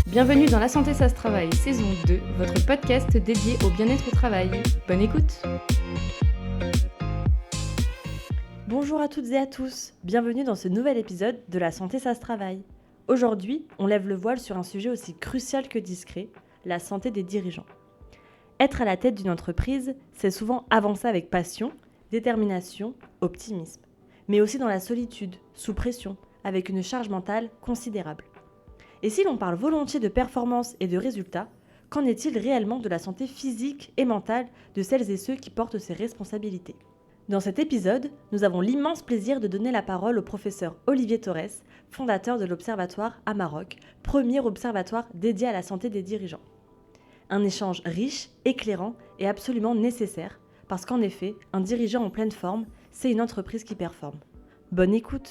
Bienvenue dans La Santé ça se travaille, saison 2, votre podcast dédié au bien-être au travail. Bonne écoute. Bonjour à toutes et à tous, bienvenue dans ce nouvel épisode de La Santé ça se travaille. Aujourd'hui, on lève le voile sur un sujet aussi crucial que discret, la santé des dirigeants. Être à la tête d'une entreprise, c'est souvent avancer avec passion, détermination, optimisme, mais aussi dans la solitude, sous pression, avec une charge mentale considérable. Et si l'on parle volontiers de performance et de résultats, qu'en est-il réellement de la santé physique et mentale de celles et ceux qui portent ces responsabilités ? Dans cet épisode, nous avons l'immense plaisir de donner la parole au professeur Olivier Torres, fondateur de l'Observatoire Amaroc, premier observatoire dédié à la santé des dirigeants. Un échange riche, éclairant et absolument nécessaire, parce qu'en effet, un dirigeant en pleine forme, c'est une entreprise qui performe. Bonne écoute!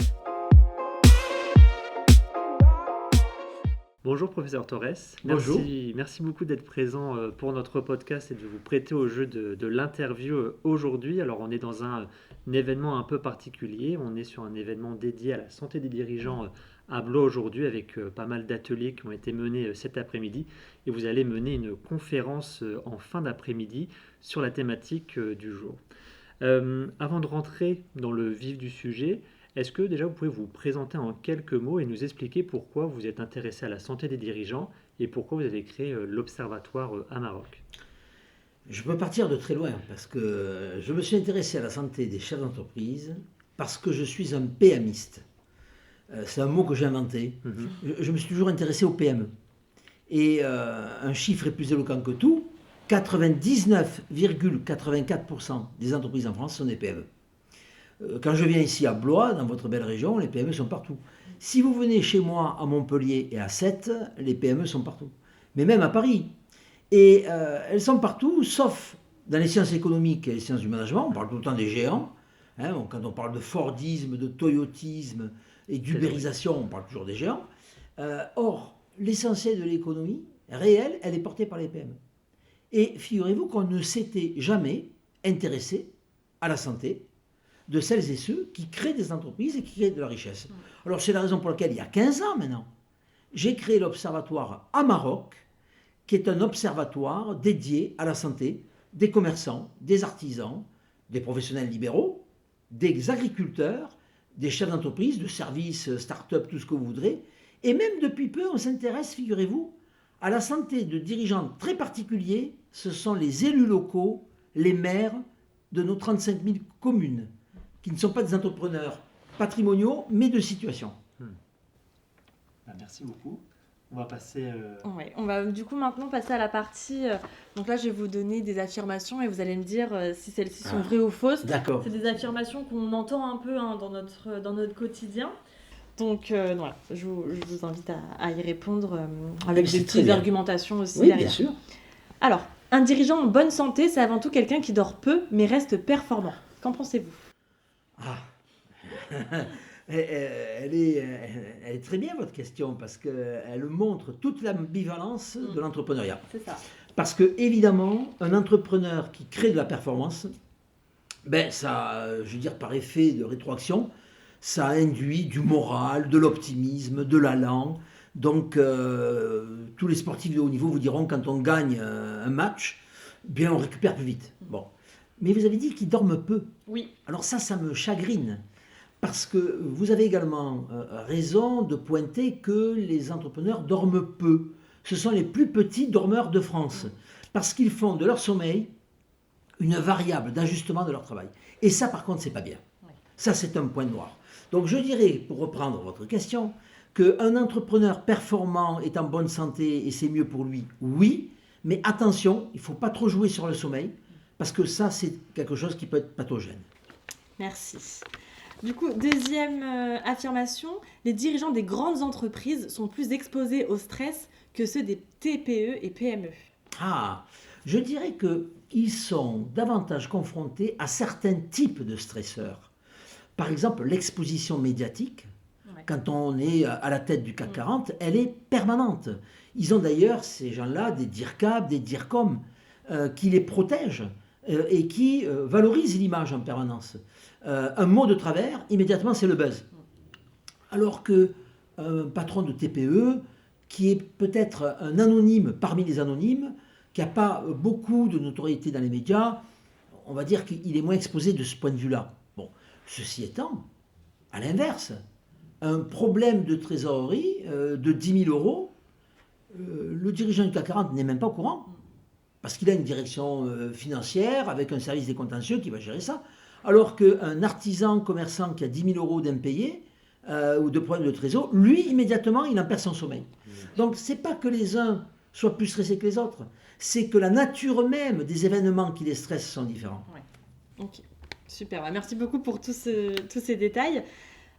Bonjour professeur Torres, Bonjour. merci beaucoup d'être présent pour notre podcast et de vous prêter au jeu de l'interview aujourd'hui. Alors on est dans un événement un peu particulier, on est sur un événement dédié à la santé des dirigeants à Blois aujourd'hui avec pas mal d'ateliers qui ont été menés cet après-midi et vous allez mener une conférence en fin d'après-midi sur la thématique du jour. Avant de rentrer dans le vif du sujet, est-ce que déjà vous pouvez vous présenter en quelques mots et nous expliquer pourquoi vous êtes intéressé à la santé des dirigeants et pourquoi vous avez créé l'Observatoire Amaroc ? Je peux partir de très loin parce que je me suis intéressé à la santé des chefs d'entreprise parce que je suis un PMiste. C'est un mot que j'ai inventé. Je me suis toujours intéressé aux PME. Et un chiffre est plus éloquent que tout, 99,84% des entreprises en France sont des PME. Quand je viens ici à Blois, dans votre belle région, les PME sont partout. Si vous venez chez moi à Montpellier et à Sète, les PME sont partout. Mais même à Paris. Et elles sont partout, sauf dans les sciences économiques et les sciences du management. On parle tout le temps des géants. Quand on parle de Fordisme, de Toyotisme et d'ubérisation, on parle toujours des géants. Or, l'essentiel de l'économie réelle, elle est portée par les PME. Et figurez-vous qu'on ne s'était jamais intéressé à la santé de celles et ceux qui créent des entreprises et qui créent de la richesse. Alors c'est la raison pour laquelle, il y a 15 ans maintenant, j'ai créé l'Observatoire Amaroc, qui est un observatoire dédié à la santé des commerçants, des artisans, des professionnels libéraux, des agriculteurs, des chefs d'entreprise, de services, start-up, tout ce que vous voudrez. Et même depuis peu, on s'intéresse, figurez-vous, à la santé de dirigeants très particuliers. Ce sont les élus locaux, les maires de nos 35 000 communes, qui ne sont pas des entrepreneurs patrimoniaux, mais de situation. Merci beaucoup. On va passer... Ouais, on va du coup maintenant passer à la partie... donc là, je vais vous donner des affirmations et vous allez me dire si celles-ci sont vraies ou fausses. D'accord. C'est des affirmations qu'on entend un peu dans notre quotidien. Donc voilà, je vous invite à y répondre avec des petites argumentations aussi Oui, derrière. bien sûr. Alors, un dirigeant en bonne santé, c'est avant tout quelqu'un qui dort peu mais reste performant. Qu'en pensez-vous ? Elle est très bien votre question parce qu'elle montre toute l'ambivalence de l'entrepreneuriat. C'est ça. Parce que évidemment, un entrepreneur qui crée de la performance, ça, je veux dire par effet de rétroaction, ça induit du moral, de l'optimisme, de l'allant. Donc tous les sportifs de haut niveau vous diront quand on gagne un match, bien on récupère plus vite. Bon. Mais vous avez dit qu'ils dorment peu. Oui. Alors ça me chagrine. Parce que vous avez également raison de pointer que les entrepreneurs dorment peu. Ce sont les plus petits dormeurs de France. Parce qu'ils font de leur sommeil une variable d'ajustement de leur travail. Et ça, par contre, c'est pas bien. Ça, c'est un point noir. Donc je dirais, pour reprendre votre question, qu'un entrepreneur performant est en bonne santé et c'est mieux pour lui, oui. Mais attention, il ne faut pas trop jouer sur le sommeil. Parce que ça, c'est quelque chose qui peut être pathogène. Merci. Du coup, deuxième affirmation, les dirigeants des grandes entreprises sont plus exposés au stress que ceux des TPE et PME. Je dirais qu'ils sont davantage confrontés à certains types de stresseurs. Par exemple, l'exposition médiatique, quand on est à la tête du CAC 40, elle est permanente. Ils ont d'ailleurs, ces gens-là, des DIRCAP, des DIRCOM, qui les protègent et qui valorisent l'image en permanence. Un mot de travers, immédiatement, c'est le buzz. Alors qu'un patron de TPE, qui est peut-être un anonyme parmi les anonymes, qui n'a pas beaucoup de notoriété dans les médias, on va dire qu'il est moins exposé de ce point de vue-là. Bon, ceci étant, à l'inverse, un problème de trésorerie de 10 000 euros, le dirigeant du CAC 40 n'est même pas au courant, parce qu'il a une direction financière avec un service des contentieux qui va gérer ça. Alors qu'un artisan commerçant qui a 10 000 euros d'impayés ou de problèmes de trésor, lui, immédiatement, il en perd son sommeil. Donc, ce n'est pas que les uns soient plus stressés que les autres, c'est que la nature même des événements qui les stressent sont différents. Ouais. Ok, super. Merci beaucoup pour tous ces détails.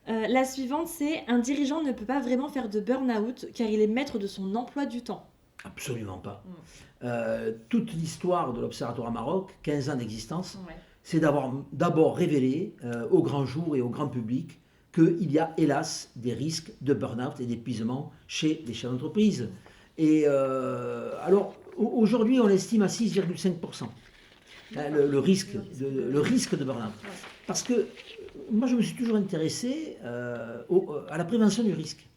La suivante, c'est un dirigeant ne peut pas vraiment faire de burn-out car il est maître de son emploi du temps. Absolument pas. Toute l'histoire de l'Observatoire Maroc, 15 ans d'existence, c'est d'abord révélé au grand jour et au grand public qu'il y a hélas des risques de burn-out et d'épuisement chez les chefs d'entreprise. Et alors aujourd'hui on l'estime à 6,5%. Le risque de burn-out. Parce que moi je me suis toujours intéressé à la prévention du risque.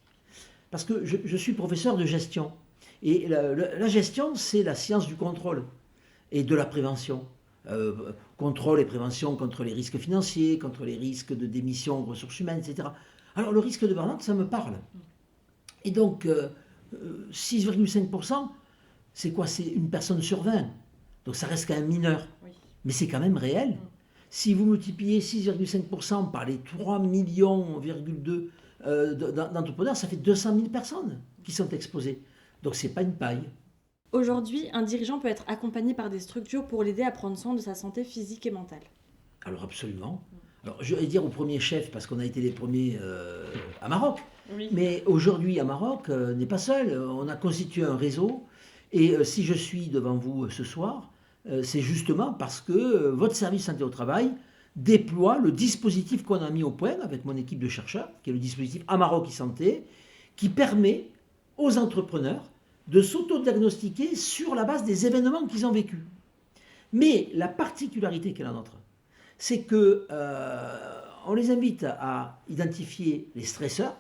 Parce que je suis professeur de gestion. Et la gestion, c'est la science du contrôle et de la prévention. Contrôle et prévention contre les risques financiers, contre les risques de démission, ressources humaines, etc. Alors le risque de burn-out, ça me parle. Et donc 6,5%, c'est quoi? C'est une personne sur 20. Donc ça reste quand même mineur. Oui. Mais c'est quand même réel. Si vous multipliez 6,5% par les 3,2 millions d'entrepreneurs, ça fait 200 000 personnes qui sont exposées. Donc ce n'est pas une paille. Aujourd'hui, un dirigeant peut être accompagné par des structures pour l'aider à prendre soin de sa santé physique et mentale. Alors absolument. Alors je vais dire au premier chef, parce qu'on a été les premiers à Maroc. Oui. Mais aujourd'hui à Maroc, n'est pas seul. On a constitué un réseau. Et si je suis devant vous ce soir, c'est justement parce que votre service santé au travail déploie le dispositif qu'on a mis au point avec mon équipe de chercheurs, qui est le dispositif Amaroc e-Santé, qui permet aux entrepreneurs de s'auto-diagnostiquer sur la base des événements qu'ils ont vécus. Mais la particularité qu'est la nôtre, c'est que on les invite à identifier les stresseurs,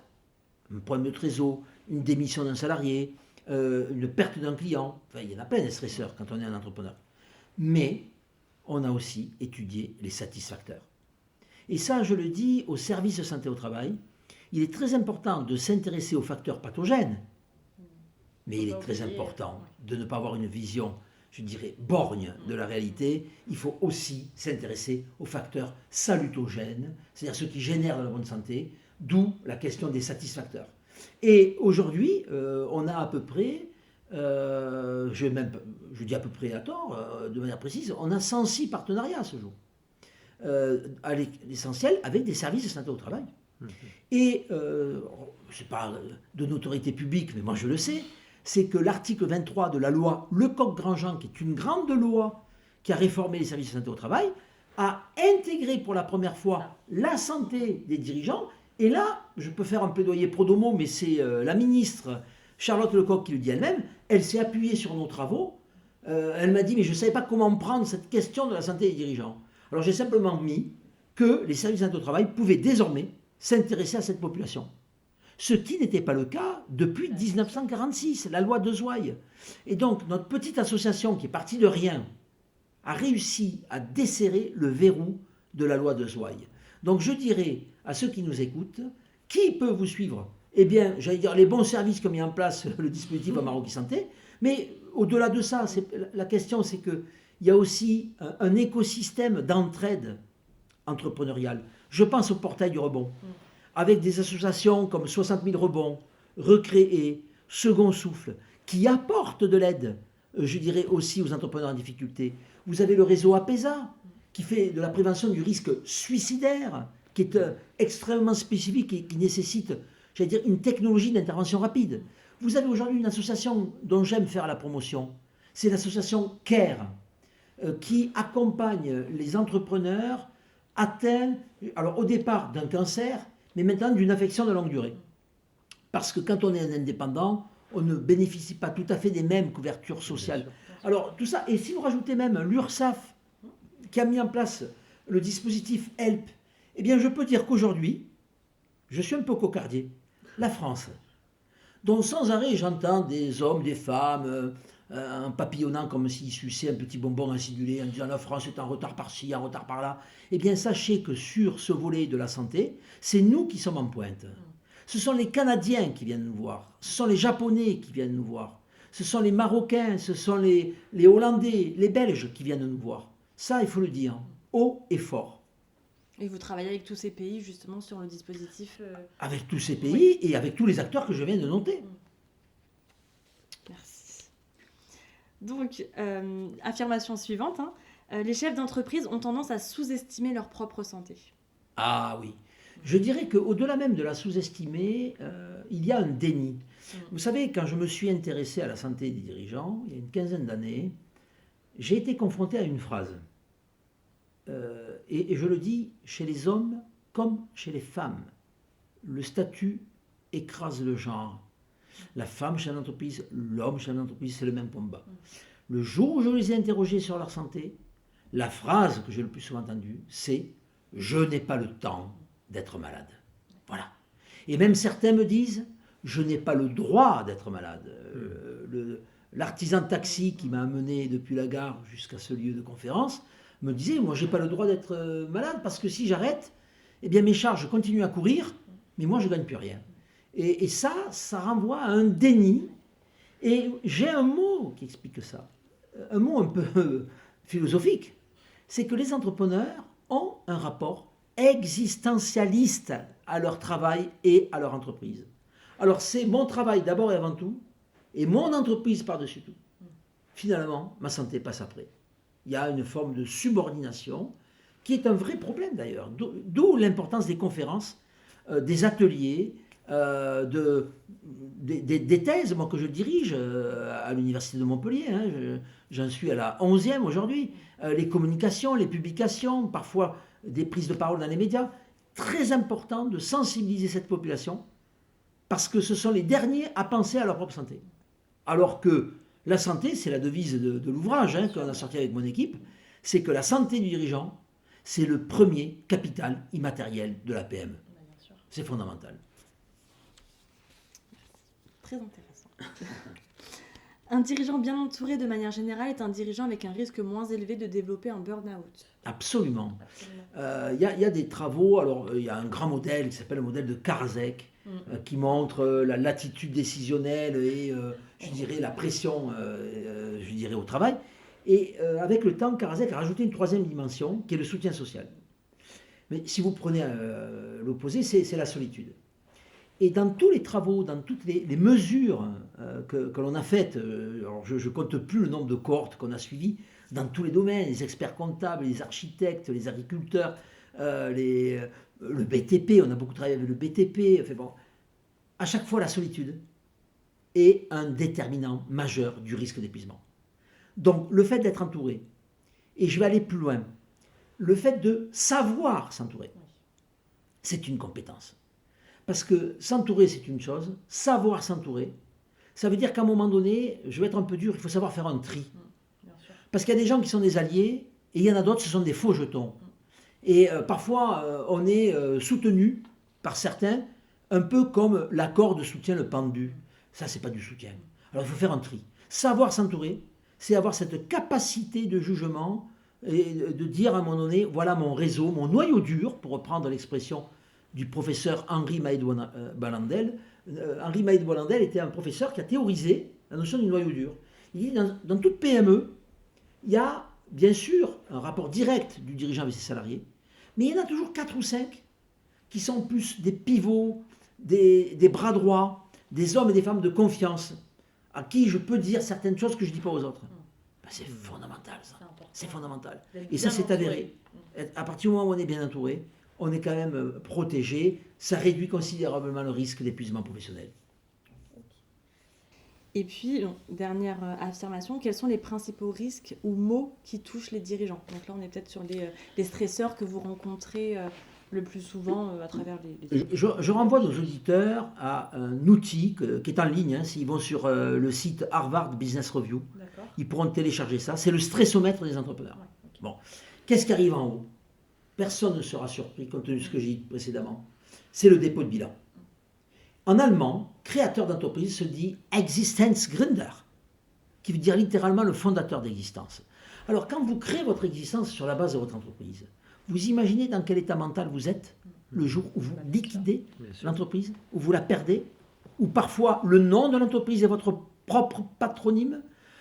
un problème de trésor, une démission d'un salarié, une perte d'un client. Enfin, il y en a plein des stresseurs quand on est un entrepreneur. Mais on a aussi étudié les satisfacteurs. Et ça, je le dis au service de santé au travail, il est très important de s'intéresser aux facteurs pathogènes, mais il est très important de ne pas avoir une vision, je dirais, borgne de la réalité. Il faut aussi s'intéresser aux facteurs salutogènes, c'est-à-dire ceux qui génèrent de la bonne santé, d'où la question des satisfacteurs. Et aujourd'hui, on a à peu près, je dis à peu près à tort, de manière précise, on a 106 partenariats à ce jour, à l'essentiel avec des services de santé au travail. Et, ce n'est pas de notoriété publique, mais moi je le sais, c'est que l'article 23 de la loi Lecoq-Grandjean, qui est une grande loi qui a réformé les services de santé au travail, a intégré pour la première fois la santé des dirigeants. Et là, je peux faire un plaidoyer pro domo, mais c'est la ministre Charlotte Lecoq qui le dit elle-même. Elle s'est appuyée sur nos travaux. Elle m'a dit, mais je ne savais pas comment prendre cette question de la santé des dirigeants. Alors j'ai simplement mis que les services de santé au travail pouvaient désormais s'intéresser à cette population. Ce qui n'était pas le cas depuis 1946, la loi de Zouaï. Et donc, notre petite association, qui est partie de rien, a réussi à desserrer le verrou de la loi de Zouaï. Donc, je dirais à ceux qui nous écoutent, qui peut vous suivre? Eh bien, j'allais dire, les bons services qui ont mis en place le dispositif Amaroc e-Santé, mais au-delà de ça, la question, c'est qu'il y a aussi un écosystème d'entraide entrepreneuriale. Je pense au portail du rebond, avec des associations comme 60 000 rebonds, Recréer, Second Souffle, qui apportent de l'aide, je dirais aussi aux entrepreneurs en difficulté. Vous avez le réseau APESA, qui fait de la prévention du risque suicidaire, qui est extrêmement spécifique et qui nécessite, j'allais dire, une technologie d'intervention rapide. Vous avez aujourd'hui une association dont j'aime faire la promotion, c'est l'association CARE, qui accompagne les entrepreneurs atteints, alors au départ d'un cancer, mais maintenant d'une affection de longue durée. Parce que quand on est un indépendant, on ne bénéficie pas tout à fait des mêmes couvertures sociales. Alors tout ça, et si vous rajoutez même l'URSSAF, qui a mis en place le dispositif HELP, eh bien je peux dire qu'aujourd'hui, je suis un peu cocardier, la France dont sans arrêt j'entends des hommes, des femmes, en papillonnant comme s'ils suçaient un petit bonbon acidulé, en disant la France est en retard par-ci, en retard par-là. Eh bien, sachez que sur ce volet de la santé, c'est nous qui sommes en pointe. Ce sont les Canadiens qui viennent nous voir, ce sont les Japonais qui viennent nous voir, ce sont les Marocains, ce sont les Hollandais, les Belges qui viennent nous voir. Ça, il faut le dire, haut et fort. Et vous travaillez avec tous ces pays justement sur le dispositif Avec tous ces pays et avec tous les acteurs que je viens de noter. Merci. Donc, affirmation suivante, les chefs d'entreprise ont tendance à sous-estimer leur propre santé. Ah oui. Je dirais qu'au-delà même de la sous-estimer, il y a un déni. Vous savez, quand je me suis intéressé à la santé des dirigeants, il y a une quinzaine d'années, j'ai été confronté à une phrase. Et je le dis, chez les hommes comme chez les femmes, le statut écrase le genre. La femme chef d'entreprise, l'homme chef d'entreprise, c'est le même combat. Le jour où je les ai interrogés sur leur santé, la phrase que j'ai le plus souvent entendue, c'est « je n'ai pas le temps d'être malade ». Voilà. Et même certains me disent « je n'ai pas le droit d'être malade ». L'artisan de taxi qui m'a amené depuis la gare jusqu'à ce lieu de conférence me disait « moi, je n'ai pas le droit d'être malade parce que si j'arrête, eh bien mes charges continuent à courir, mais moi, je ne gagne plus rien ». Et ça renvoie à un déni. Et j'ai un mot qui explique ça, un mot un peu philosophique, c'est que les entrepreneurs ont un rapport existentialiste à leur travail et à leur entreprise. Alors c'est mon travail d'abord et avant tout, et mon entreprise par-dessus tout. Finalement, ma santé passe après. Il y a une forme de subordination qui est un vrai problème d'ailleurs, d'où l'importance des conférences, des ateliers, des thèses, moi que je dirige à l'université de Montpellier, j'en suis à la 11e aujourd'hui, les communications, les publications, parfois des prises de parole dans les médias, très important de sensibiliser cette population parce que ce sont les derniers à penser à leur propre santé. Alors que la santé, c'est la devise de l'ouvrage qu'on a sorti avec mon équipe, c'est que la santé du dirigeant, c'est le premier capital immatériel de la PME. C'est fondamental. Très intéressant. Un dirigeant bien entouré de manière générale est un dirigeant avec un risque moins élevé de développer un burn-out. Absolument. Il y a des travaux, alors il y a un grand modèle qui s'appelle le modèle de Karasek, qui montre la latitude décisionnelle et je dirais la pression je dirais, au travail. Et avec le temps, Karasek a rajouté une troisième dimension qui est le soutien social. Mais si vous prenez l'opposé, c'est la solitude. Et dans tous les travaux, dans toutes les mesures que l'on a faites, alors je ne compte plus le nombre de cohortes qu'on a suivies, dans tous les domaines, les experts comptables, les architectes, les agriculteurs, le BTP, on a beaucoup travaillé avec le BTP, enfin bon, à chaque fois la solitude est un déterminant majeur du risque d'épuisement. Donc le fait d'être entouré, et je vais aller plus loin, le fait de savoir s'entourer, c'est une compétence. Parce que s'entourer, c'est une chose, savoir s'entourer, ça veut dire qu'à un moment donné, je vais être un peu dur, il faut savoir faire un tri. Parce qu'il y a des gens qui sont des alliés, et il y en a d'autres, ce sont des faux jetons. Et parfois, on est soutenu par certains, un peu comme la corde soutient le pendu. Ça, c'est pas du soutien. Alors, il faut faire un tri. Savoir s'entourer, c'est avoir cette capacité de jugement et de dire à un moment donné, voilà mon réseau, mon noyau dur, pour reprendre l'expression du professeur Henri Maïd-Balandel. Henri Maïd-Balandel était un professeur qui a théorisé la notion du noyau dur. Il dit, dans toute PME, il y a bien sûr un rapport direct du dirigeant avec ses salariés, mais il y en a toujours 4 ou 5 qui sont plus des pivots, des bras droits, des hommes et des femmes de confiance, à qui je peux dire certaines choses que je ne dis pas aux autres. Ben, c'est fondamental, ça. C'est fondamental. Et ça, c'est avéré. À partir du moment où on est bien entouré, on est quand même protégé. Ça réduit considérablement le risque d'épuisement professionnel. Et puis, dernière affirmation, quels sont les principaux risques ou maux qui touchent les dirigeants? Donc là, on est peut-être sur les stresseurs que vous rencontrez le plus souvent à travers les... Je renvoie nos auditeurs à un outil qui est en ligne. S'ils vont sur le site Harvard Business Review, ils pourront télécharger ça. C'est le stressomètre des entrepreneurs. Ouais, okay. Bon, qu'est-ce qui arrive en haut? Personne ne sera surpris compte tenu de ce que j'ai dit précédemment. C'est le dépôt de bilan. En allemand, créateur d'entreprise se dit Existenzgründer, qui veut dire littéralement le fondateur d'existence. Alors, quand vous créez votre existence sur la base de votre entreprise, vous imaginez dans quel état mental vous êtes le jour où vous liquidez l'entreprise, où vous la perdez, où parfois le nom de l'entreprise est votre propre patronyme.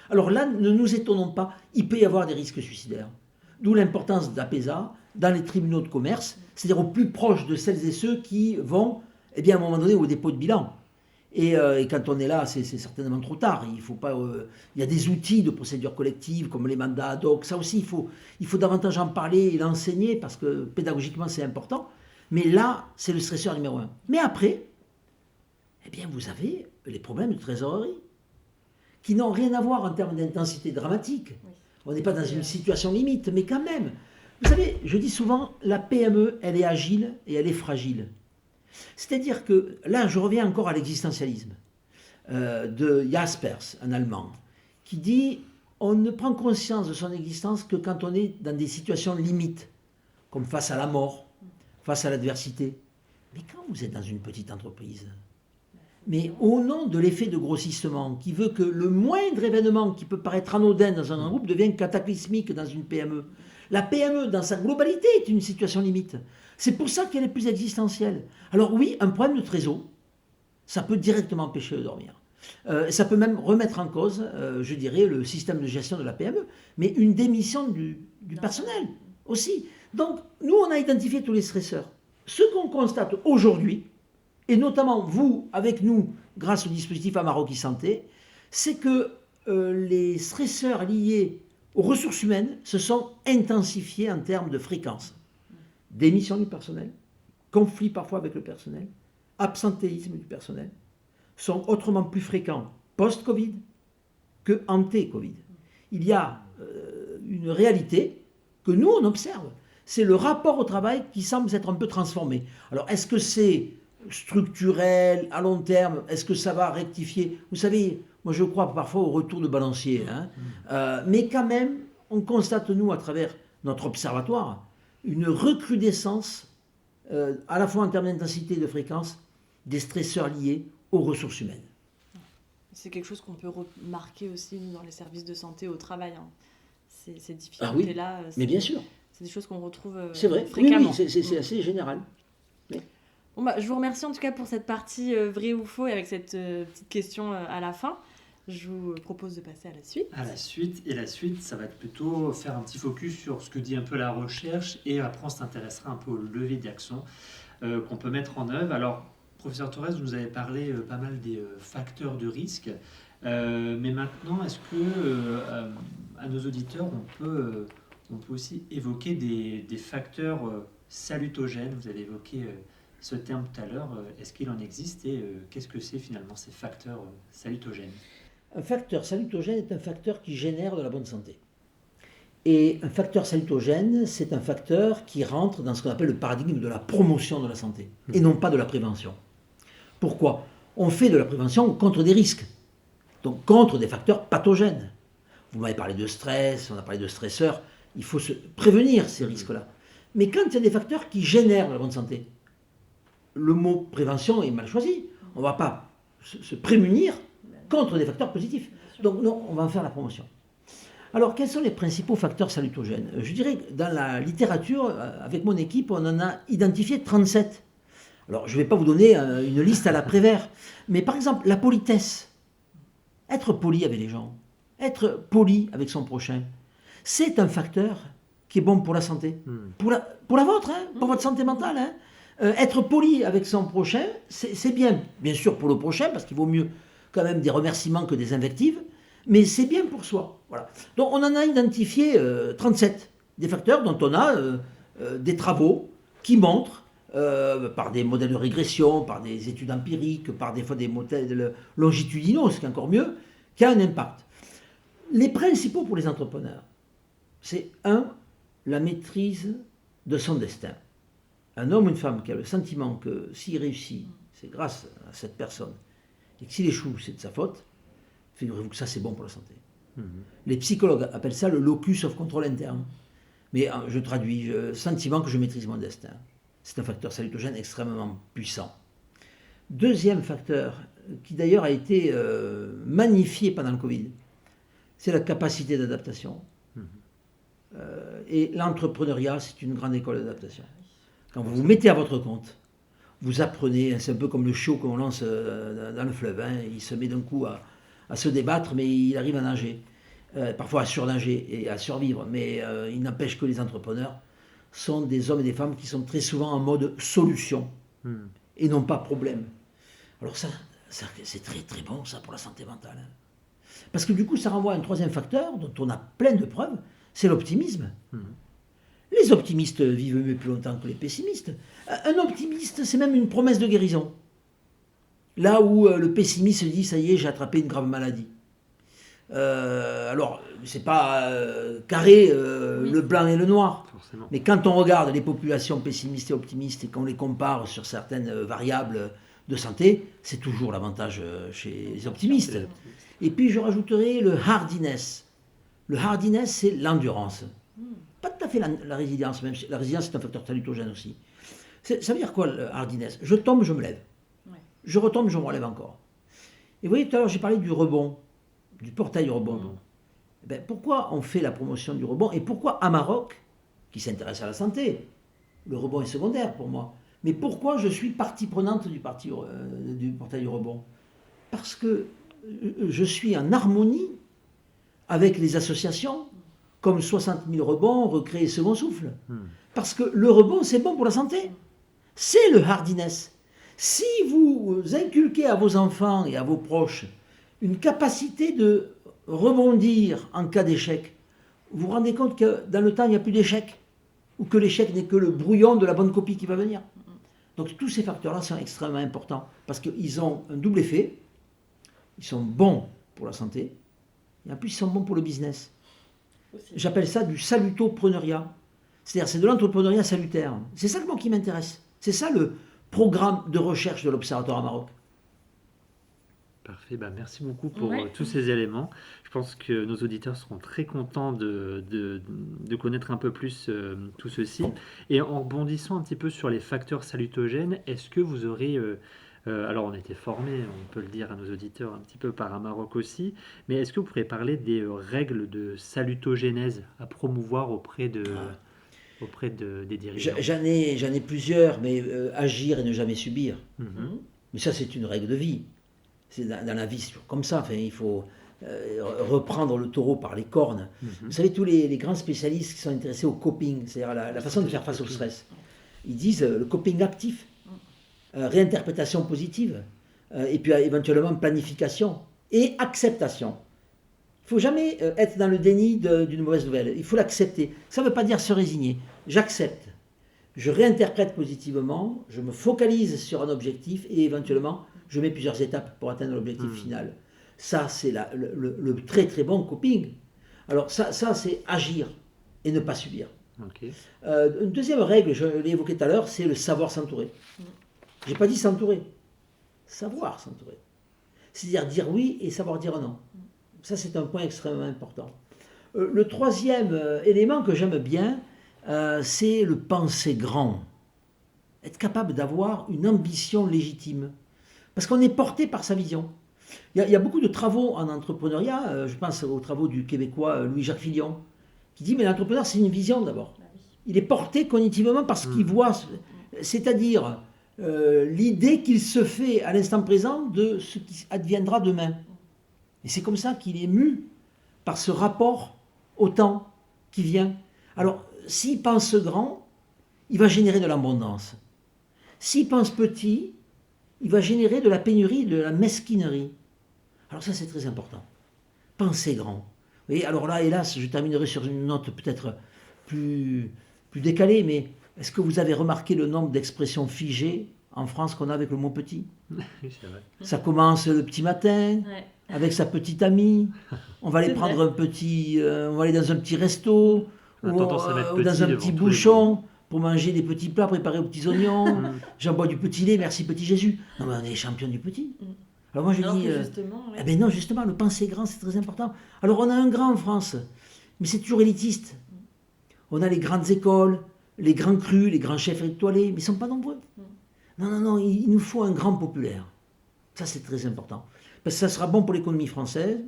Alors là, ne nous étonnons pas, il peut y avoir des risques suicidaires. D'où l'importance d'APESA dans les tribunaux de commerce, c'est-à-dire au plus proche de celles et ceux qui vont, à un moment donné, au dépôt de bilan. Et quand on est là, c'est certainement trop tard. Il y a des outils de procédure collective, comme les mandats ad hoc. Ça aussi, il faut davantage en parler et l'enseigner, parce que pédagogiquement, c'est important. Mais là, c'est le stresseur numéro 1. Mais après, vous avez les problèmes de trésorerie, qui n'ont rien à voir en termes d'intensité dramatique. On n'est pas dans une situation limite, mais quand même. Vous savez, je dis souvent, la PME, elle est agile et elle est fragile. C'est-à-dire que, là, je reviens encore à l'existentialisme de Jaspers, un Allemand, qui dit on ne prend conscience de son existence que quand on est dans des situations limites, comme face à la mort, face à l'adversité. Mais quand vous êtes dans une petite entreprise, mais au nom de l'effet de grossissement, qui veut que le moindre événement qui peut paraître anodin dans un groupe devienne cataclysmique dans une PME, la PME, dans sa globalité, est une situation limite. C'est pour ça qu'elle est plus existentielle. Alors oui, un problème de trésor, ça peut directement empêcher de dormir. Ça peut même remettre en cause, je dirais, le système de gestion de la PME, mais une démission du personnel aussi. Donc, nous, on a identifié tous les stresseurs. Ce qu'on constate aujourd'hui, et notamment vous, avec nous, grâce au dispositif Amaroki Santé, c'est que les stresseurs liés aux ressources humaines se sont intensifiés en termes de fréquence. Démission du personnel, conflit parfois avec le personnel, absentéisme du personnel, sont autrement plus fréquents post-Covid que ante-Covid. Il y a une réalité que nous, on observe. C'est le rapport au travail qui semble s'être un peu transformé. Alors, est-ce que c'est structurel, à long terme? Est-ce que ça va rectifier? Vous savez, moi je crois parfois au retour de balancier. Mais quand même, on constate, nous, à travers notre observatoire, une recrudescence, à la fois en termes d'intensité et de fréquence, des stresseurs liés aux ressources humaines. C'est quelque chose qu'on peut remarquer aussi dans les services de santé au travail. Ces difficultés-là. Mais bien sûr. C'est des choses qu'on retrouve c'est vrai. fréquemment. Oui, c'est assez général. Bon, je vous remercie en tout cas pour cette partie vrai ou faux et avec cette petite question à la fin. Je vous propose de passer à la suite. Et la suite, ça va être plutôt faire un petit focus sur ce que dit un peu la recherche, et après on s'intéressera un peu au levier d'action qu'on peut mettre en œuvre. Alors, professeur Torres, vous nous avez parlé pas mal des facteurs de risque, mais maintenant, est-ce que à nos auditeurs, on peut aussi évoquer des facteurs salutogènes? Vous avez évoqué ce terme tout à l'heure. Est-ce qu'il en existe, et qu'est-ce que c'est finalement ces facteurs salutogènes? Un facteur salutogène est un facteur qui génère de la bonne santé. Et un facteur salutogène, c'est un facteur qui rentre dans ce qu'on appelle le paradigme de la promotion de la santé, et non pas de la prévention. Pourquoi? On fait de la prévention contre des risques, donc contre des facteurs pathogènes. Vous m'avez parlé de stress, on a parlé de stresseurs, il faut se prévenir ces risques-là. Mais quand il y a des facteurs qui génèrent de la bonne santé, le mot prévention est mal choisi. On ne va pas se prémunir contre des facteurs positifs. Donc non, on va en faire la promotion. Alors, quels sont les principaux facteurs salutogènes? Je dirais que dans la littérature, avec mon équipe, on en a identifié 37. Alors, je ne vais pas vous donner une liste à la Prévert, mais par exemple, la politesse. Être poli avec les gens, être poli avec son prochain, c'est un facteur qui est bon pour la santé. Pour la vôtre, pour votre santé mentale. Être poli avec son prochain, c'est bien. Bien sûr pour le prochain, parce qu'il vaut mieux quand même des remerciements que des invectives, mais c'est bien pour soi. Voilà. Donc on en a identifié 37, des facteurs dont on a des travaux qui montrent, par des modèles de régression, par des études empiriques, par des fois des modèles longitudinaux, ce qui est encore mieux, qui a un impact. Les principaux pour les entrepreneurs, c'est la maîtrise de son destin. Un homme ou une femme qui a le sentiment que s'il réussit, c'est grâce à cette personne, et que s'il échoue, c'est de sa faute, figurez-vous que ça, c'est bon pour la santé. Les psychologues appellent ça le locus of control interne. Mais je traduis, sentiment que je maîtrise mon destin. C'est un facteur salutogène extrêmement puissant. Deuxième facteur, qui d'ailleurs a été magnifié pendant le Covid, c'est la capacité d'adaptation. Et l'entrepreneuriat, c'est une grande école d'adaptation. Quand vous vous mettez à votre compte, vous apprenez, c'est un peu comme le chiot qu'on lance dans le fleuve, hein, il se met d'un coup à se débattre, mais il arrive à nager, parfois à surnager et à survivre, mais il n'empêche que les entrepreneurs sont des hommes et des femmes qui sont très souvent en mode solution et non pas problème. Alors ça c'est très très bon ça pour la santé mentale. Hein. Parce que du coup ça renvoie à un troisième facteur dont on a plein de preuves, c'est l'optimisme. Les optimistes vivent mieux plus longtemps que les pessimistes. Un optimiste, c'est même une promesse de guérison. Là où le pessimiste se dit, ça y est, j'ai attrapé une grave maladie. Alors, c'est pas carré, le blanc et le noir. Forcément. Mais quand on regarde les populations pessimistes et optimistes et qu'on les compare sur certaines variables de santé, c'est toujours l'avantage chez les optimistes. Et puis, je rajouterai le hardiness. Le hardiness, c'est l'endurance. Pas tout à fait la résilience, même si la résilience c'est un facteur salutogène aussi. Ça veut dire quoi le hardiness? Je tombe, je me lève. Ouais. Je retombe, je me relève encore. Et vous voyez, tout à l'heure j'ai parlé du rebond, du portail rebond. Ben, pourquoi on fait la promotion du rebond et pourquoi Amarok, qui s'intéresse à la santé, le rebond est secondaire pour moi, mais pourquoi je suis partie prenante du portail rebond? Parce que je suis en harmonie avec les associations, comme 60 000 rebonds, recréer second souffle. Parce que le rebond, c'est bon pour la santé. C'est le hardiness. Si vous inculquez à vos enfants et à vos proches une capacité de rebondir en cas d'échec, vous vous rendez compte que dans le temps, il n'y a plus d'échec, ou que l'échec n'est que le brouillon de la bonne copie qui va venir. Donc tous ces facteurs-là sont extrêmement importants, parce qu'ils ont un double effet. Ils sont bons pour la santé, et en plus ils sont bons pour le business. J'appelle ça du salutopreneuriat. C'est-à-dire, c'est de l'entrepreneuriat salutaire. C'est ça le mot qui m'intéresse. C'est ça le programme de recherche de l'Observatoire Amarok. Parfait, merci beaucoup pour tous ces éléments. Je pense que nos auditeurs seront très contents de connaître un peu plus tout ceci. Et en rebondissant un petit peu sur les facteurs salutogènes, est-ce que vous aurez... alors on était formés, on peut le dire à nos auditeurs un petit peu par Amarok aussi, mais est-ce que vous pourriez parler des règles de salutogénèse à promouvoir auprès des dirigeants? J'en ai plusieurs, mais agir et ne jamais subir. Mais ça c'est une règle de vie. C'est dans la vie, c'est toujours comme ça. Enfin, il faut reprendre le taureau par les cornes. Vous savez, tous les grands spécialistes qui sont intéressés au coping, c'est-à-dire la façon de faire face au stress, ils disent le coping actif. Réinterprétation positive, et puis éventuellement planification et acceptation. Il ne faut jamais être dans le déni d'une mauvaise nouvelle, il faut l'accepter. Ça ne veut pas dire se résigner. J'accepte, je réinterprète positivement, je me focalise sur un objectif et éventuellement je mets plusieurs étapes pour atteindre l'objectif final. Ça, c'est le très très bon coping. Alors ça c'est agir et ne pas subir. Okay. Une deuxième règle, je l'ai évoqué tout à l'heure, c'est le savoir s'entourer. J'ai pas dit s'entourer, savoir s'entourer. C'est-à-dire dire oui et savoir dire non. Ça, c'est un point extrêmement important. Le troisième élément que j'aime bien, c'est le penser grand. Être capable d'avoir une ambition légitime. Parce qu'on est porté par sa vision. Il y a beaucoup de travaux en entrepreneuriat, je pense aux travaux du Québécois Louis-Jacques Fillon, qui dit, mais l'entrepreneur, c'est une vision d'abord. Il est porté cognitivement par ce qu'il voit, c'est-à-dire... l'idée qu'il se fait à l'instant présent de ce qui adviendra demain. Et c'est comme ça qu'il est mu par ce rapport au temps qui vient. Alors, s'il pense grand, il va générer de l'abondance. S'il pense petit, il va générer de la pénurie, de la mesquinerie. Alors ça, c'est très important. Penser grand. Vous voyez, alors là, hélas, je terminerai sur une note peut-être plus décalée, mais... Est-ce que vous avez remarqué le nombre d'expressions figées en France qu'on a avec le mot petit? Oui, c'est vrai. Ça commence le petit matin, avec sa petite amie. On va aller prendre un petit... on va aller dans un petit resto, ou dans un petit bouchon, pour manger des petits plats préparés aux petits oignons. J'en bois du petit lait, merci petit Jésus. Non, mais on est champion du petit. Alors moi je dis... Eh ben non, justement, le penser grand, c'est très important. Alors on a un grand en France, mais c'est toujours élitiste. On a les grandes écoles, les grands crus, les grands chefs étoilés, mais ils ne sont pas nombreux. Non, il nous faut un grand populaire. Ça, c'est très important. Parce que ça sera bon pour l'économie française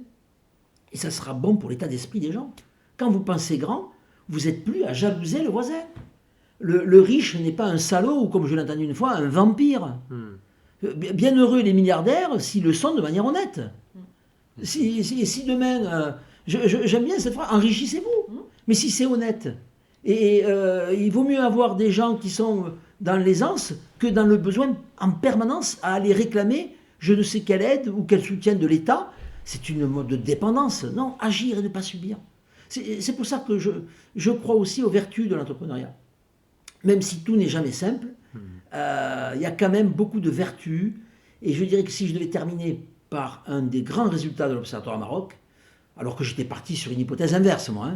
et ça sera bon pour l'état d'esprit des gens. Quand vous pensez grand, vous n'êtes plus à jalouser le voisin. Le riche n'est pas un salaud ou, comme je l'ai entendu une fois, un vampire. Bien heureux les milliardaires s'ils le sont de manière honnête. Si demain, j'aime bien cette phrase, enrichissez-vous. Mais si c'est honnête, et il vaut mieux avoir des gens qui sont dans l'aisance que dans le besoin en permanence à aller réclamer je ne sais quelle aide ou quel soutien de l'État. C'est une mode de dépendance. Non, agir et ne pas subir. C'est pour ça que je crois aussi aux vertus de l'entrepreneuriat. Même si tout n'est jamais simple, il y a quand même beaucoup de vertus. Et je dirais que si je devais terminer par un des grands résultats de l'Observatoire Maroc, alors que j'étais parti sur une hypothèse inverse, moi,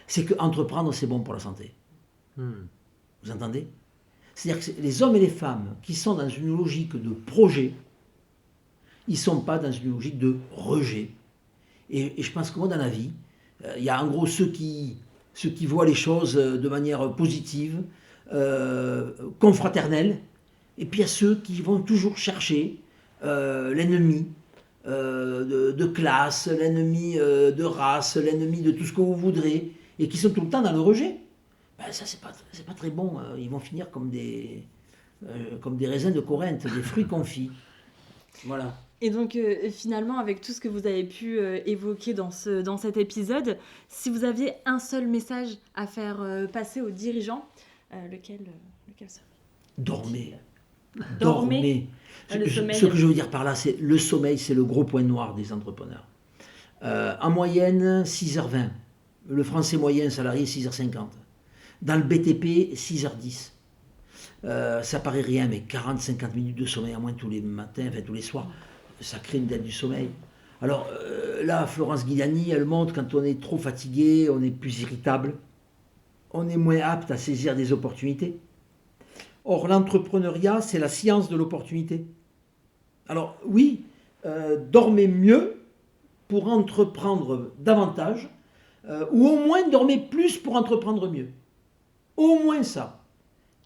c'est qu'entreprendre, c'est bon pour la santé. Vous entendez? C'est-à-dire que les hommes et les femmes qui sont dans une logique de projet, ils ne sont pas dans une logique de rejet. Et je pense que moi, dans la vie, il y a en gros ceux qui voient les choses de manière positive, confraternelle, et puis il y a ceux qui vont toujours chercher l'ennemi de classe, l'ennemi de race, l'ennemi de tout ce que vous voudrez, et qui sont tout le temps dans le rejet. Ben, ça, c'est pas très bon. Ils vont finir comme des raisins de Corinthe, des fruits confits. Voilà. Et donc, finalement, avec tout ce que vous avez pu évoquer dans cet épisode, si vous aviez un seul message à faire passer aux dirigeants, lequel serait? Dormez. Le sommeil. Ce que je veux dire par là, c'est le sommeil, c'est le gros point noir des entrepreneurs. En moyenne, 6h20. Le français moyen salarié, 6h50. Dans le BTP, 6h10. Ça paraît rien, mais 40-50 minutes de sommeil à moins tous les matins, enfin tous les soirs, ça crée une dette du sommeil. Alors là, Florence Guiliani, elle montre quand on est trop fatigué, on est plus irritable, on est moins apte à saisir des opportunités. Or, l'entrepreneuriat, c'est la science de l'opportunité. Alors oui, dormez mieux pour entreprendre davantage, ou au moins dormez plus pour entreprendre mieux. Au moins ça.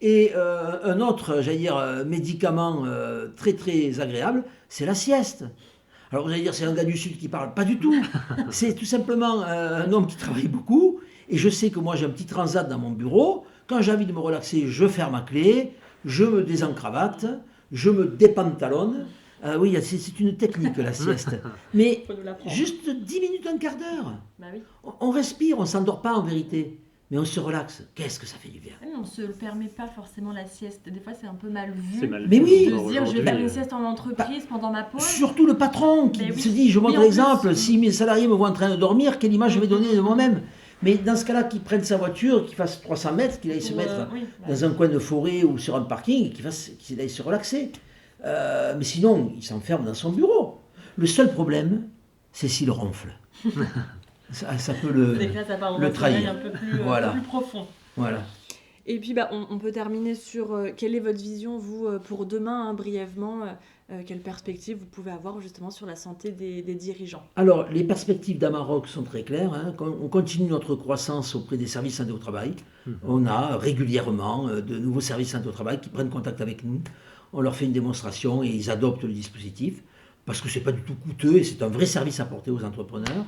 Et un autre, médicament très très agréable, c'est la sieste. Alors vous allez dire, c'est un gars du Sud qui parle. Pas du tout. C'est tout simplement un homme qui travaille beaucoup. Et je sais que moi, j'ai un petit transat dans mon bureau. Quand j'ai envie de me relaxer, je ferme ma clé, je me désencravate, je me dépantalonne. Oui, c'est une technique, la sieste. Mais juste 10 minutes, un quart d'heure. Bah oui. On respire, on ne s'endort pas en vérité. Mais on se relaxe. Qu'est-ce que ça fait du bien? On ne se permet pas forcément la sieste. Des fois, c'est un peu mal vu. Mais oui. De se dire, je vais faire une sieste en entreprise pendant ma pause. Surtout le patron qui se dit, je montre l'exemple, si mes salariés me voient en train de dormir, quelle image je vais donner de moi-même? Mais dans ce cas-là, qu'il prenne sa voiture, qu'il fasse 300 mètres, qu'il aille se mettre dans un coin de forêt ou sur un parking, et qu'il aille se relaxer. Mais sinon, il s'enferme dans son bureau. Le seul problème, c'est s'il ronfle. Ça peut le trahir. Un peu plus profond. Voilà. Et puis, on peut terminer sur quelle est votre vision, vous, pour demain, brièvement, quelle perspective vous pouvez avoir justement sur la santé des dirigeants? Alors, les perspectives d'Amaroc sont très claires. On continue notre croissance auprès des services santé au travail. On a régulièrement de nouveaux services santé au travail qui prennent contact avec nous. On leur fait une démonstration et ils adoptent le dispositif parce que ce n'est pas du tout coûteux et c'est un vrai service apporté aux entrepreneurs.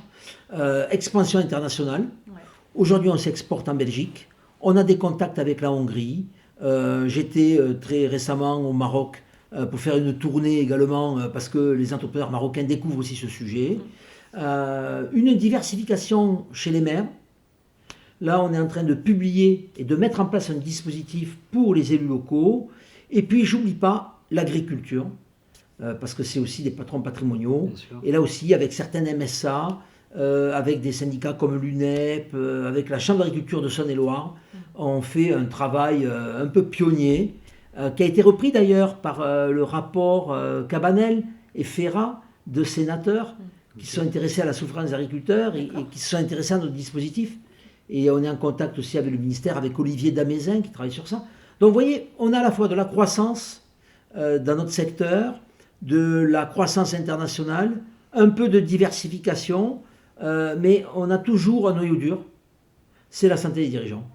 Expansion internationale. Ouais. Aujourd'hui, on s'exporte en Belgique. On a des contacts avec la Hongrie. J'étais très récemment au Maroc pour faire une tournée également parce que les entrepreneurs marocains découvrent aussi ce sujet. Une diversification chez les maires. Là, on est en train de publier et de mettre en place un dispositif pour les élus locaux. Et puis, j'oublie pas l'agriculture, parce que c'est aussi des patrons patrimoniaux. Et là aussi, avec certaines MSA, avec des syndicats comme l'UNEP, avec la Chambre d'agriculture de Saône-et-Loire, on fait un travail un peu pionnier, qui a été repris d'ailleurs par le rapport Cabanel et Ferrat de sénateurs qui sont intéressés à la souffrance des agriculteurs et qui se sont intéressés à notre dispositif. Et on est en contact aussi avec le ministère, avec Olivier Damézin qui travaille sur ça. Donc vous voyez, on a à la fois de la croissance dans notre secteur, de la croissance internationale, un peu de diversification, mais on a toujours un noyau dur, c'est la santé des dirigeants.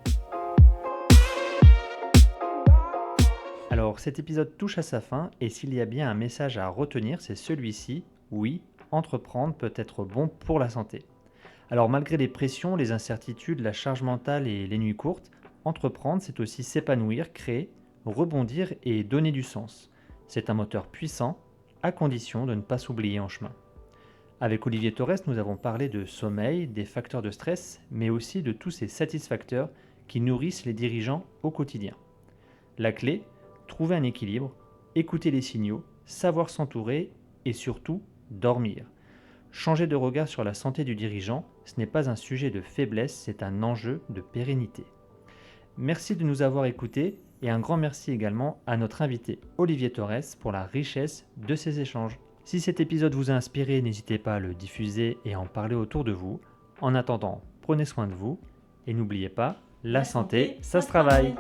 Alors cet épisode touche à sa fin et s'il y a bien un message à retenir, c'est celui-ci. Oui, entreprendre peut être bon pour la santé. Alors malgré les pressions, les incertitudes, la charge mentale et les nuits courtes, entreprendre c'est aussi s'épanouir, créer, rebondir et donner du sens. C'est un moteur puissant, à condition de ne pas s'oublier en chemin. Avec Olivier Torres, nous avons parlé de sommeil, des facteurs de stress, mais aussi de tous ces satisfacteurs qui nourrissent les dirigeants au quotidien. La clé, trouver un équilibre, écouter les signaux, savoir s'entourer et surtout dormir. Changer de regard sur la santé du dirigeant, ce n'est pas un sujet de faiblesse, c'est un enjeu de pérennité. Merci de nous avoir écoutés et un grand merci également à notre invité Olivier Torres pour la richesse de ces échanges. Si cet épisode vous a inspiré, n'hésitez pas à le diffuser et à en parler autour de vous. En attendant, prenez soin de vous et n'oubliez pas, la santé, ça se travaille.